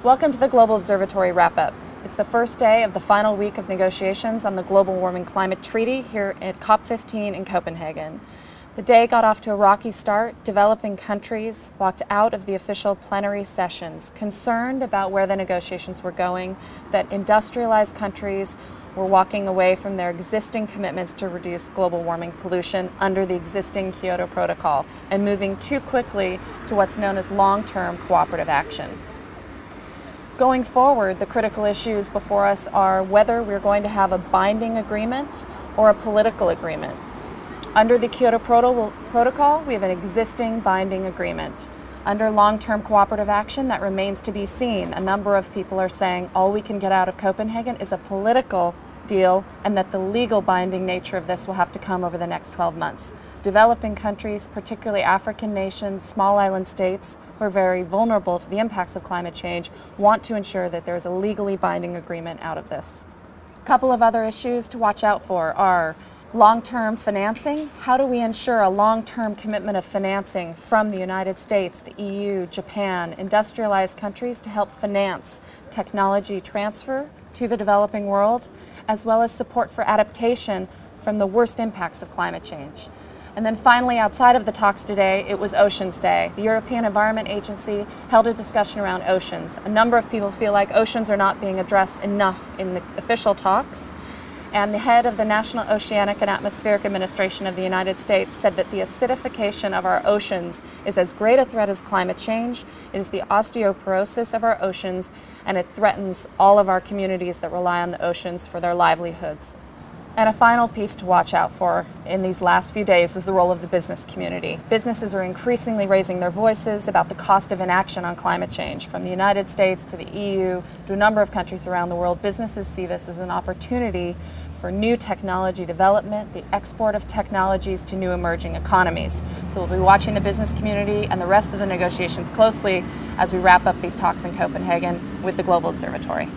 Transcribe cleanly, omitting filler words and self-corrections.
Welcome to the Global Observatory wrap-up. It's the first day of the final week of negotiations on the Global Warming Climate Treaty here at COP15 in Copenhagen. The day got off to a rocky start. Developing countries walked out of the official plenary sessions concerned about where the negotiations were going, that industrialized countries were walking away from their existing commitments to reduce global warming pollution under the existing Kyoto Protocol and moving too quickly to what's known as long-term cooperative action. Going forward, the critical issues before us are whether we're going to have a binding agreement or a political agreement. Under the Kyoto Protocol, we have an existing binding agreement. Under long-term cooperative action, that remains to be seen. A number of people are saying all we can get out of Copenhagen is a political deal and that the legal binding nature of this will have to come over the next 12 months. Developing countries, particularly African nations, small island states, who are very vulnerable to the impacts of climate change, want to ensure that there's a legally binding agreement out of this. A couple of other issues to watch out for are long-term financing. How do we ensure a long-term commitment of financing from the United States, the EU, Japan, industrialized countries to help finance technology transfer to the developing world, as well as support for adaptation from the worst impacts of climate change? And then finally, outside of the talks today, it was Oceans Day. The European Environment Agency held a discussion around oceans. A number of people feel like oceans are not being addressed enough in the official talks. And the head of the National Oceanic and Atmospheric Administration of the United States said that the acidification of our oceans is as great a threat as climate change. It is the osteoporosis of our oceans, and it threatens all of our communities that rely on the oceans for their livelihoods. And a final piece to watch out for in these last few days is the role of the business community. Businesses are increasingly raising their voices about the cost of inaction on climate change. From the United States to the EU to a number of countries around the world, businesses see this as an opportunity for new technology development, the export of technologies to new emerging economies. So we'll be watching the business community and the rest of the negotiations closely as we wrap up these talks in Copenhagen with the Global Observatory.